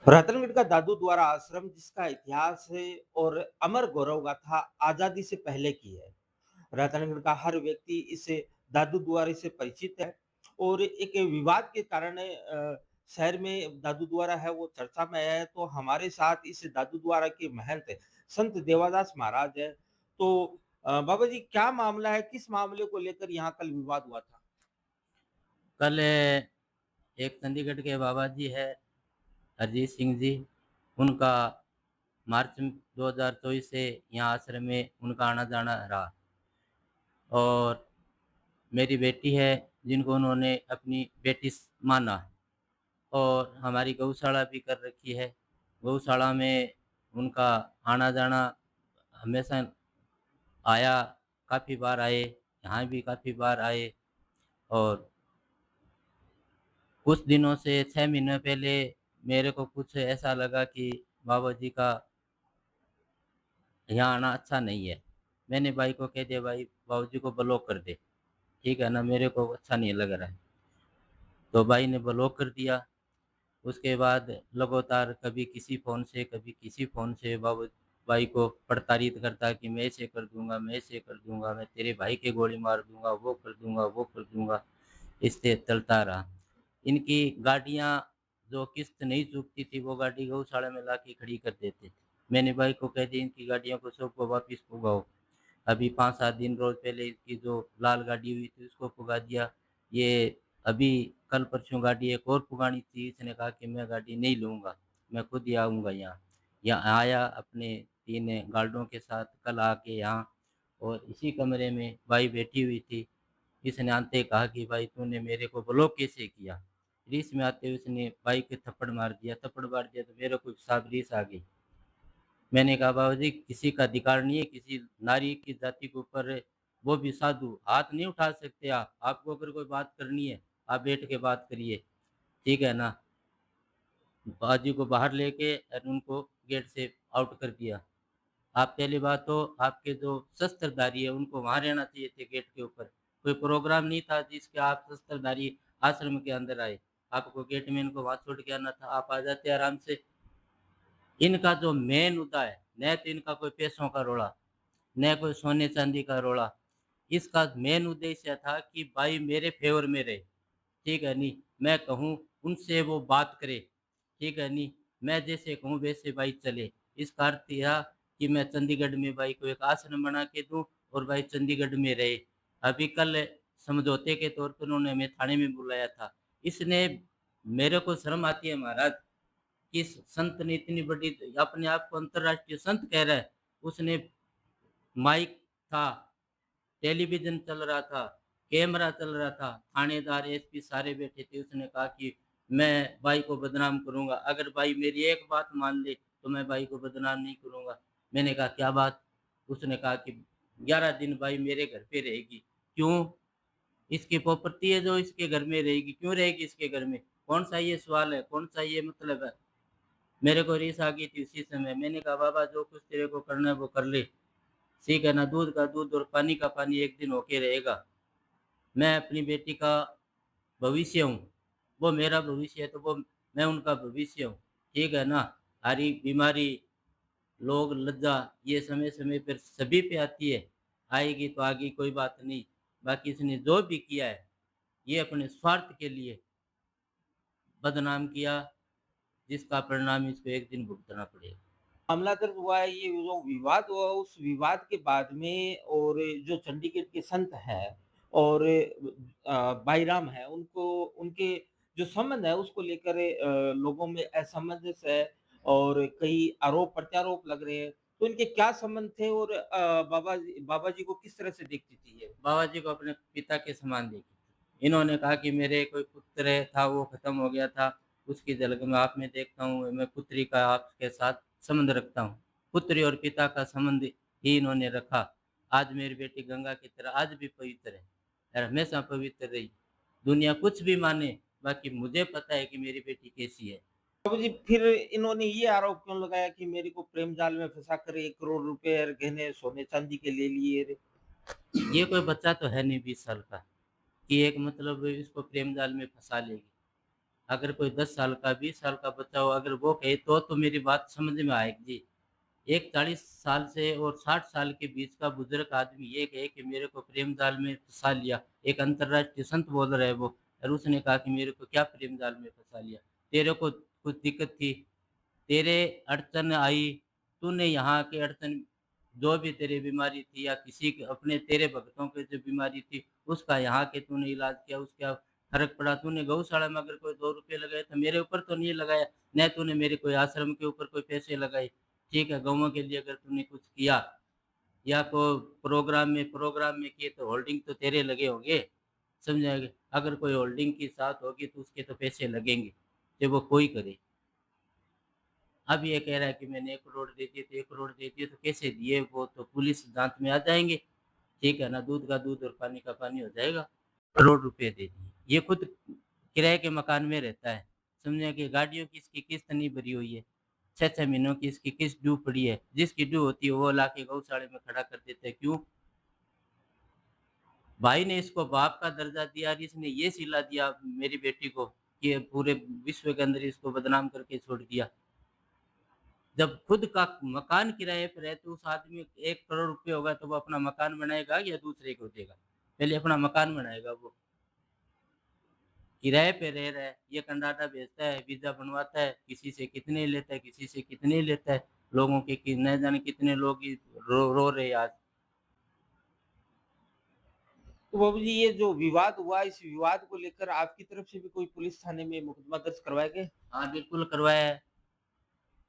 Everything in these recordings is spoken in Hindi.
रतनगढ़ का दादू द्वारा आश्रम जिसका इतिहास है और अमर गौरव गाथा आजादी से पहले की है। रतनगढ़ का हर व्यक्ति इस दादू द्वारा से परिचित है और एक विवाद के कारण शहर में दादू द्वारा है वो चर्चा में आया है। तो हमारे साथ इस दादू द्वारा के महंत संत देवादास महाराज है। तो बाबा जी क्या मामला है, किस मामले को लेकर यहाँ कल विवाद हुआ था? कल एक चंडीगढ़ के बाबा जी है, अरिजीत सिंह जी, उनका मार्च 2024 से यहाँ आश्रम में उनका आना-जाना रहा और मेरी बेटी है, जिनको उन्होंने अपनी बेटी माना और हमारी गौशाला भी कर रखी है। गौशाला में उनका आना-जाना हमेशा आया, काफ़ी बार आए, यहाँ भी काफ़ी बार आए और कुछ दिनों से 6 महीने पहले मेरे को कुछ ऐसा लगा कि बाबा जी का यहाँ आना अच्छा नहीं है। मैंने भाई को कह दिया, भाई बाबूजी को ब्लॉक कर दे, ठीक है ना? मेरे को अच्छा नहीं लग रहा है। तो भाई ने ब्लॉक कर दिया। उसके बाद लगातार कभी किसी फ़ोन से, कभी किसी फ़ोन से भाई को प्रताड़ित करता कि मैं ऐसे कर दूँगा, मैं ऐसे कर दूँगा, मैं तेरे भाई के गोली मार दूँगा, वो कर दूँगा, वो कर दूँगा। इससे चलता रहा। इनकी गाड़ियाँ जो किश्त नहीं चुकती थी, वो गाड़ी गौशाला में लाके खड़ी कर देते थे। मैंने भाई को कह दिया, इनकी गाड़ियों को सबको वापिस भुगाओ। अभी 5-7 दिन रोज़ पहले इसकी जो लाल गाड़ी हुई थी, उसको भुगा दिया। ये अभी कल-परसों गाड़ी एक और भुगानी थी, इसने कहा कि मैं गाड़ी नहीं लूँगा, मैं खुद ही आऊँगा यहाँ। यहाँ आया अपने 3 गार्डों के साथ कल आके यहाँ और इसी कमरे में बाई बैठी हुई थी। इसने आते ही कहा कि भाई तूने मेरे को ब्लॉक कैसे किया? रीस में आते हुए उसने बाई के थप्पड़ मार दिया तो मेरे को साहब रीस आ गई। मैंने कहा बाबूजी किसी का अधिकार नहीं है, किसी नारी की जाति के ऊपर वो भी साधु, हाथ नहीं उठा सकते आप। आपको अगर कोई बात करनी है, आप बैठ के बात करिए, ठीक है ना? बाजी को बाहर लेके और उनको गेट से आउट कर दिया। आप पहली बात तो आपके जो शस्त्रधारी है उनको वहाँ रहना चाहिए थे गेट के ऊपर। कोई प्रोग्राम नहीं था जिसके आप शस्त्रधारी आश्रम के अंदर आए। आपको गेट में इनको वहाँ छोड़ के आना था, आप आ जाते आराम से। इनका जो मेन मुद्दा है, न तो इनका कोई पैसों का रोला, न कोई सोने-चांदी का रोला। इसका मेन उद्देश्य था कि भाई मेरे फ़ेवर में रहे, ठीक है नहीं? मैं कहूँ उनसे वो बात करे, ठीक है नहीं? मैं जैसे कहूँ वैसे भाई चले। इसका अर्थ यह कि मैं चंडीगढ़ में भाई को एक आश्रम बना के दूँ और भाई चंडीगढ़ में रहे। अभी कल समझौते के तौर पर उन्होंने हमें थाने में बुलाया था। इसने मेरे को शर्म आती है महाराज, किस संत ने इतनी बड़ी अपने आप को अंतर्राष्ट्रीय संत कह रहा है। उसने माइक था, टेलीविज़न चल रहा था, कैमरा चल रहा था, थानेदार, एसपी सारे बैठे थे। उसने कहा कि मैं भाई को बदनाम करूँगा, अगर भाई मेरी एक बात मान ले, तो मैं भाई को बदनाम नहीं करूँगा। मैंने कहा क्या बात? उसने कहा कि 11 दिन भाई मेरे घर पे रहेगी। क्यों? इसकी प्रॉपर्टी है जो इसके घर में रहेगी, क्यों रहेगी इसके घर में? कौन-सा ये सवाल है? कौन-सा ये मतलब है? मेरे को रीस आ गई थी उसी समय। मैंने कहा बाबा जो कुछ तेरे को करना है वो कर ले। ठीक है ना? दूध का दूध और पानी का पानी एक दिन होके रहेगा। मैं अपनी बेटी का भविष्य हूँ, वो मेरा भविष्य है तो वो मैं उनका भविष्य हूँ, ठीक है ना? सारी बीमारी, लोग लज्जा ये समय-समय पर सभी पे आती है, आएगी तो आगे कोई बात नहीं। बाकी इसने जो भी किया है, ये अपने स्वार्थ के लिए बदनाम किया, जिसका परिणाम इसको एक दिन भुगतना पड़ेगा। मामला दर्ज हुआ है, ये जो विवाद हुआ उस विवाद के बाद में और जो चंडीगढ़ के संत हैं और बाईराम हैं, उनको उनके जो संबंध है उसको लेकर लोगों में असमंजस है और कई आरोप प्रत्यारोप लग रहे हैं। तो इनके क्या संबंध थे और बाबा जी को किस तरह से देखती थी ये? बाबा जी को अपने पिता के समान देखी। इन्होंने कहा कि मेरे कोई पुत्र था वो ख़त्म हो गया था, उसकी झलक मैं आप में देखता हूँ, मैं पुत्री का आपके साथ संबंध रखता हूँ। पुत्री और पिता का संबंध ही इन्होंने रखा। आज मेरी बेटी गंगा की तरह आज भी पवित्र है और हमेशा पवित्र रही। दुनिया कुछ भी माने, बाकी मुझे पता है कि मेरी बेटी कैसी है। बाबू जी फिर इन्होंने ये आरोप क्यों लगाया कि मेरे को प्रेम जाल में फँसाकर 1 करोड़ रुपए और गहने सोने-चांदी के ले लिए रे? ये कोई बच्चा तो है नहीं 20 साल का, कि एक मतलब इसको प्रेम जाल में फँसा लेगी। अगर कोई 10 साल का, 20 साल का बच्चा हो, अगर वो कहे तो मेरी बात समझ में आएगी जी। एक 40 साल से और 60 साल के बीच का बुजुर्ग आदमी ये कहे कि मेरे को प्रेम जाल में फँसा लिया, एक अंतर्राष्ट्रीय संत बोल रहा है वो, और उसने कहा कि मेरे को क्या प्रेम जाल में फँसा लिया? तेरे को कुछ दिक्कत थी, तेरे अड़चन आई, तूने यहाँ की अड़चन, जो भी तेरी बीमारी थी या किसी के अपने तेरे भक्तों की जो बीमारी थी, उसका यहाँ के तूने इलाज किया, उसका फ़र्क पड़ा। तूने गौशाला में अगर कोई 2 रुपए लगाए तो मेरे ऊपर तो नहीं लगाया, न तूने मेरे कोई आश्रम के ऊपर कोई पैसे लगाए। ठीक है, गौओं के लिए अगर तूने कुछ किया या को प्रोग्राम में किए तो होल्डिंग तो तेरे लगे होंगे, समझा? अगर कोई होल्डिंग के साथ होगी तो उसके तो पैसे लगेंगे, चाहे वो कोई करे। अब ये कह रहा है कि मैंने 1 करोड़ दे दिए, तो 1 करोड़ दे दिए तो कैसे दिए, वो तो पुलिस जाँच में आ जाएँगे, ठीक है ना? दूध का दूध और पानी का पानी हो जाएगा। करोड़ रुपए दे दिए। ये खुद किराए के मकान में रहता है, समझे? कि गाड़ियों की इसकी किस्त नहीं भरी हुई है, 6-6 महीनों की इसकी किस्त ड्यू पड़ी है, जिसकी ड्यू होती है वो लाके गौशाले में खड़ा कर देते हैं, क्यों? भाई ने इसको बाप का दर्जा दिया और इसने ये सिला दिया मेरी बेटी को कि पूरे विश्व के अंदर इसको बदनाम करके छोड़ दिया। जब खुद का मकान किराए पे है तो उस आदमी 1 करोड़ रुपए होगा तो वो अपना मकान बनाएगा या दूसरे को देगा? पहले अपना मकान बनाएगा वो। किराए पे रह रहा है, ये कंडाटा बेचता है, वीज़ा बनवाता है, किसी से कितने लेता है, किसी से कितने लेता है। लोगों के कि न जाने कितने लोग रो रो रहे हैं आज। तो बाबू जी, ये जो विवाद हुआ, इस विवाद को लेकर आपकी तरफ से भी कोई पुलिस थाने में मुकदमा दर्ज करवाया गया? हाँ, बिल्कुल करवाया है।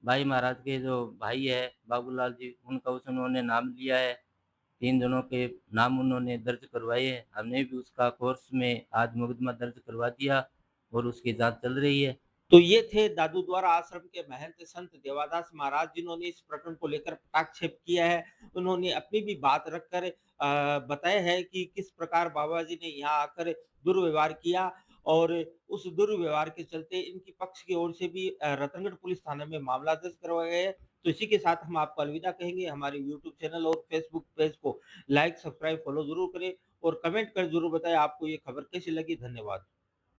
भाई महाराज के जो भाई है बाबूलाल जी, उनका उन्होंने नाम लिया है। 3 जनों के नाम उन्होंने दर्ज करवाए हैं। हमने भी उसका कोर्स में आज मुकदमा दर्ज करवा दिया और उसकी जाँच चल रही है। तो ये थे दादू द्वारा आश्रम के महंत संत देवादास महाराज, जिन्होंने इस प्रकरण को लेकर कटाक्षेप किया है। उन्होंने अपनी भी बात रखकर बताया है कि किस प्रकार बाबा जी ने यहाँ आकर दुर्व्यवहार किया, और उस दुर्व्यवहार के चलते इनकी पक्ष की ओर से भी रतनगढ़ पुलिस थाने में मामला दर्ज करवाया गया है। तो इसी के साथ हम आपको अलविदा कहेंगे। हमारे यूट्यूब चैनल और फेसबुक पेज को लाइक, सब्सक्राइब, फॉलो ज़रूर करें और कमेंट कर ज़रूर बताएँ आपको ये खबर कैसी लगी। धन्यवाद।